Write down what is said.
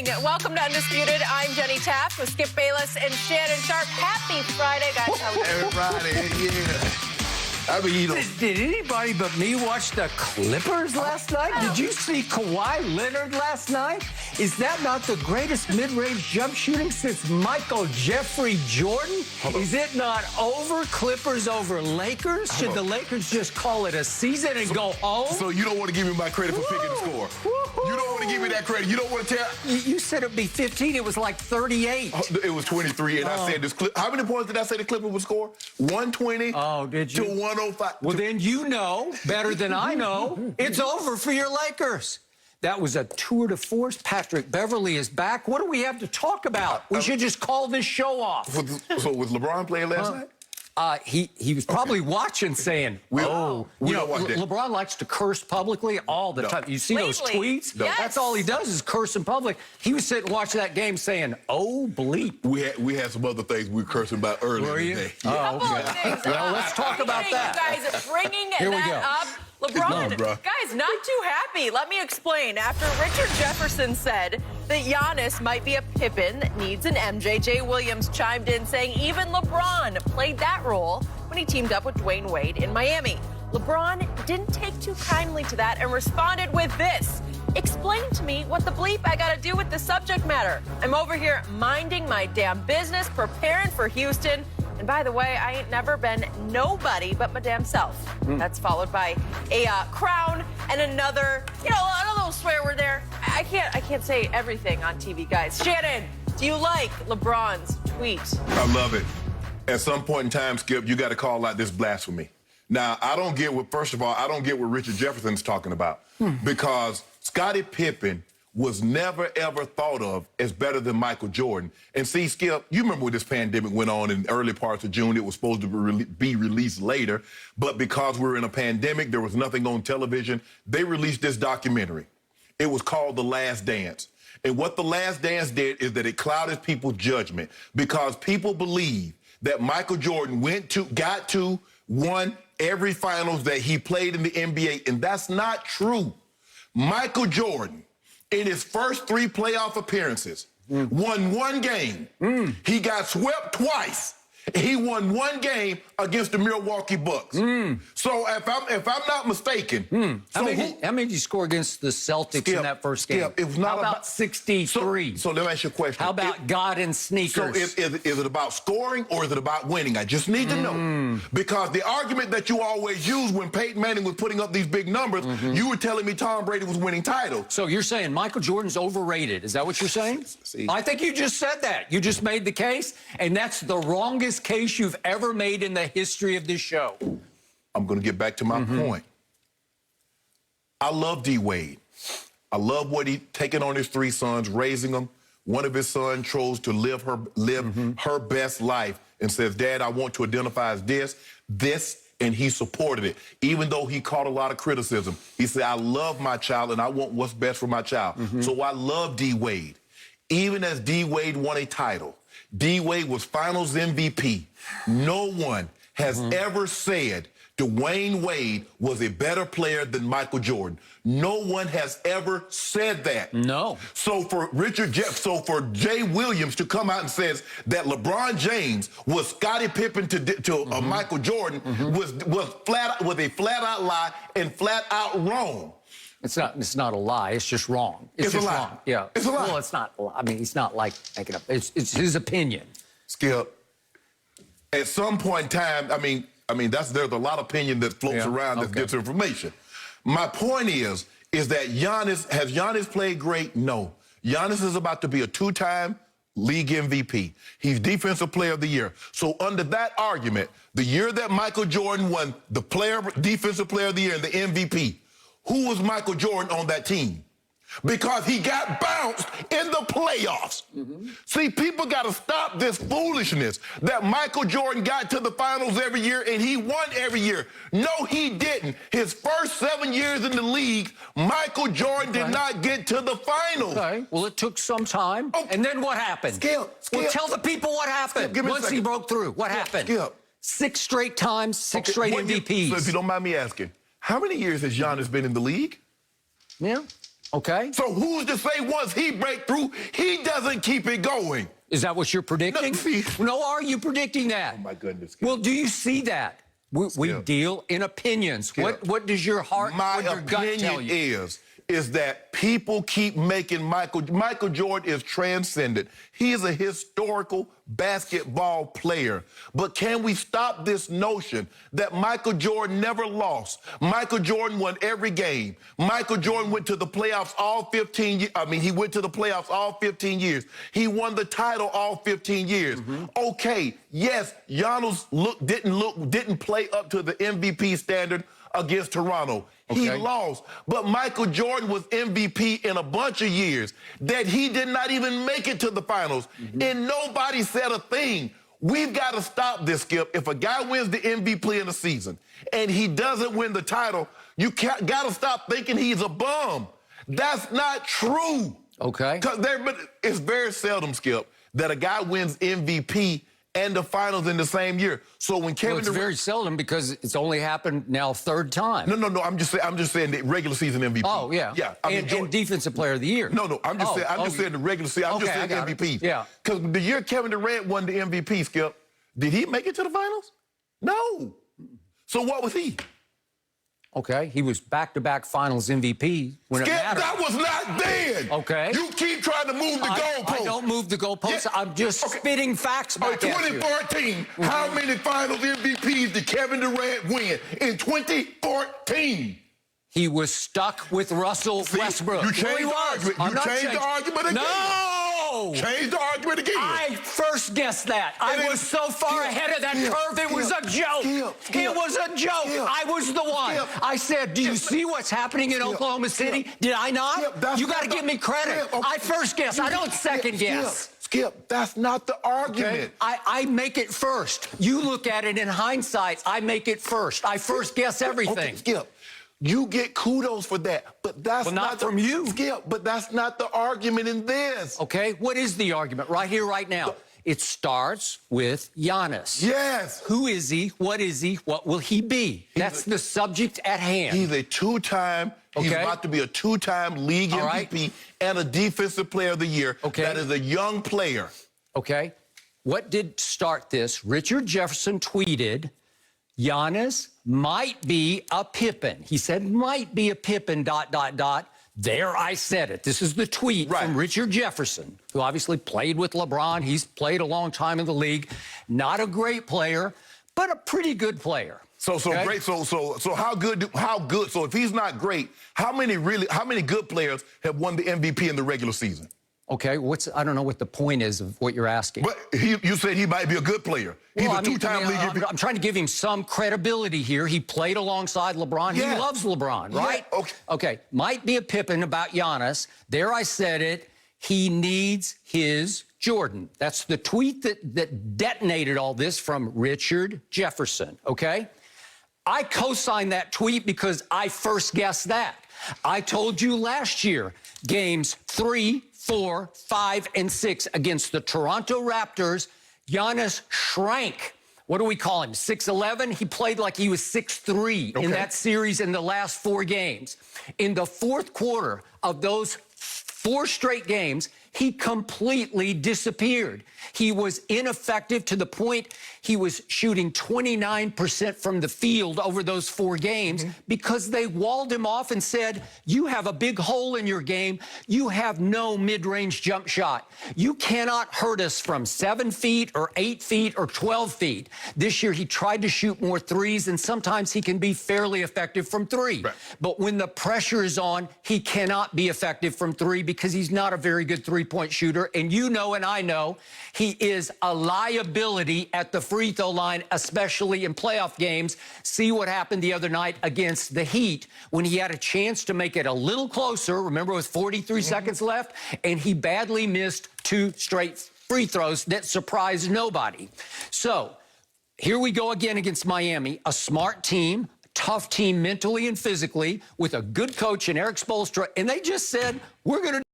morning. Welcome to Undisputed. I'm Jenny Taft with Skip Bayless and Shannon Sharp. Happy Friday, guys. How are you? Friday, yeah. I mean, you know. Did anybody but me watch the Clippers last night? Did you see Kawhi Leonard last night? Is that not the greatest mid-range jump shooting since Michael Jeffrey Jordan? Is it not over? Clippers over Lakers? Should the Lakers just call it a season and go home? So you don't want to give me my credit for picking the score. You don't want to give me that credit. You don't want to tell. You said it'd be 15. It was like 38. It was 23, and I said this. How many points did I say the Clippers would score? 120. Oh, did you? To 105. Well, then you know better than I know. It's over for your Lakers. That was a tour de force. Patrick Beverly is back. What do we have to talk about? We should just call this show off. So was LeBron playing last night? He was probably watching, saying, LeBron likes to curse publicly all the time. You see those tweets? Yes. That's all he does is curse in public. He was sitting watching that game saying, oh, bleep. We had some other things we were cursing about earlier today. Oh, okay. Well, let's talk about that. You guys bringing that up. LeBron, guys, not too happy. Let me explain. After Richard Jefferson said that Giannis might be a Pippen that needs an MJ, Jay Williams chimed in saying even LeBron played that role when he teamed up with Dwayne Wade in Miami. LeBron didn't take too kindly to that and responded with this. Explain to me what the bleep I gotta do with the subject matter. I'm over here minding my damn business, preparing for Houston. And by the way, I ain't never been nobody but my damn self. That's followed by a crown and another, a little swear word there. I can't say everything on TV, guys. Shannon, do you like LeBron's tweet? I love it. At some point in time, Skip, you got to call out this blasphemy. Now, I don't get what Richard Jefferson's talking about. Because Scottie Pippen was never, ever thought of as better than Michael Jordan. And see, Skip, you remember when this pandemic went on in early parts of June. It was supposed to be released later. But because we're in a pandemic, there was nothing on television. They released this documentary. It was called The Last Dance. And what The Last Dance did is that it clouded people's judgment because people believe that Michael Jordan won every finals that he played in the NBA. And that's not true. Michael Jordan, in his first 3 playoff appearances, won 1 game. He got swept twice. He won 1 game against the Milwaukee Bucks. So if I'm not mistaken, how many did you score against the Celtics in that first game? It was not How about 63? So let me ask you a question. How about God and sneakers? So is it about scoring or is it about winning? I just need to know. Because the argument that you always use when Peyton Manning was putting up these big numbers, you were telling me Tom Brady was winning titles. So you're saying Michael Jordan's overrated. Is that what you're saying? I think you just said that. You just made the case, and that's the wrongest case you've ever made in the history of this show. I'm going to get back to my point. I love D. Wade. I love what he taking on his 3 sons, raising them. One of his sons chose to live her best life and says, Dad, I want to identify as this, and he supported it. Even though he caught a lot of criticism, he said, I love my child and I want what's best for my child. So I love D. Wade. Even as D. Wade won a title, D. Wade was Finals MVP. No one has ever said Dwayne Wade was a better player than Michael Jordan. No one has ever said that. No. So for for Jay Williams to come out and says that LeBron James was Scottie Pippen to Michael Jordan was a flat out lie and flat out wrong. It's not a lie. It's just wrong. It's just a lie. Wrong. Yeah. It's a lie. Well, it's not. I mean, he's not like making up. It's his opinion. Skip. At some point in time, I mean, there's a lot of opinion that floats around that gets information. My point is that has Giannis played great? No. Giannis is about to be a 2-time league MVP. He's Defensive Player of the Year. So under that argument, the year that Michael Jordan won the Defensive Player of the Year and the MVP, who was Michael Jordan on that team? Because he got bounced in the playoffs. See, people got to stop this foolishness that Michael Jordan got to the finals every year and he won every year. No, he didn't. His first 7 years in the league, Michael Jordan did not get to the finals. Okay. Well, it took some time. And then what happened? Skip. Well, tell the people what happened once he broke through. What happened? Skip. 6 straight times, 6 straight MVPs. So if you don't mind me asking, how many years has Giannis been in the league? Yeah. Okay. So who's to say once he break through, he doesn't keep it going? Is that what you're predicting? No, are you predicting that? Oh, my goodness. Well, do you see that? We deal in opinions. What does your heart, what your gut tell you? Is that people keep making Michael Jordan is transcendent. He is a historical basketball player. But can we stop this notion that Michael Jordan never lost? Michael Jordan won every game. Michael Jordan went to the playoffs all 15 years. He went to the playoffs all 15 years. He won the title all 15 years. Okay, yes, Giannis didn't play up to the MVP standard against Toronto. He lost. But Michael Jordan was MVP in a bunch of years that he did not even make it to the finals. And nobody said a thing. We've got to stop this, Skip. If a guy wins the MVP in a season and he doesn't win the title, you got to stop thinking he's a bum. That's not true. Okay. But it's very seldom, Skip, that a guy wins MVP and the finals in the same year. So when Kevin Durant, very seldom because it's only happened now third time. No. I'm just saying the regular season MVP. Oh yeah. Yeah. And defensive player of the year. No. I'm just saying the regular season. I'm just saying the MVP. Yeah. Because the year Kevin Durant won the MVP, Skip, did he make it to the finals? No. So what was he? Okay, he was back-to-back finals MVP when Skip, it mattered. that was not then. Okay. You keep trying to move the goalposts. I don't move the goalposts. Yeah. I'm just spitting facts back at you. 2014, how many finals MVPs did Kevin Durant win in 2014? He was stuck with Russell Westbrook. You changed the argument. You changed the argument again. No! Change the argument again. I first guessed that. I was so far ahead of that curve, it was a joke. It was a joke. I was the one. I said, do you see what's happening in Oklahoma City? Did I not? You got to give me credit. I first guess. I don't second guess. Skip, that's not the argument. I make it first. You look at it in hindsight. I make it first. I first guess everything. Okay, Skip. You get kudos for that, but that's not from you. Skip, but that's not the argument in this. Okay, what is the argument right here, right now? It starts with Giannis. Yes. Who is he? What is he? What will he be? That's the subject at hand. He's a two-time, he's about to be a two-time league MVP and a defensive player of the year. Okay. That is a young player. Okay. What did start this? Richard Jefferson tweeted, Giannis might be a Pippen. He said, might be a Pippen, ... There I said it. This is the tweet from Richard Jefferson, who obviously played with LeBron. He's played a long time in the league. Not a great player, but a pretty good player. Great. So how good? So if he's not great, how many good players have won the MVP in the regular season? Okay, I don't know what the point is of what you're asking. But you said he might be a good player. He's a two-time league MVP. I'm trying to give him some credibility here. He played alongside LeBron. Yeah. He loves LeBron, right? Yeah. Okay. Might be a Pippen about Giannis. There I said it. He needs his Jordan. That's the tweet that detonated all this from Richard Jefferson, okay? I co-signed that tweet because I first guessed that. I told you last year, games 3, 4, 5, and 6 against the Toronto Raptors, Giannis shrank. What do we call him? 6'11"? He played like he was 6'3" in that series in the last 4 games. In the fourth quarter of those 4 straight games, he completely disappeared. He was ineffective to the point he was shooting 29% from the field over those 4 games because they walled him off and said, you have a big hole in your game. You have no mid-range jump shot. You cannot hurt us from 7 feet or 8 feet or 12 feet. This year he tried to shoot more threes, and sometimes he can be fairly effective from 3. Right. But when the pressure is on, he cannot be effective from 3 because he's not a very good three-point shooter. And you know and I know he is a liability at the free throw line, especially in playoff games. See what happened the other night against the Heat when he had a chance to make it a little closer. Remember, with 43 seconds left, and he badly missed 2 straight free throws that surprised nobody. So here we go again against Miami, a smart team, tough team mentally and physically, with a good coach in Eric Spoelstra, and they just said, we're going to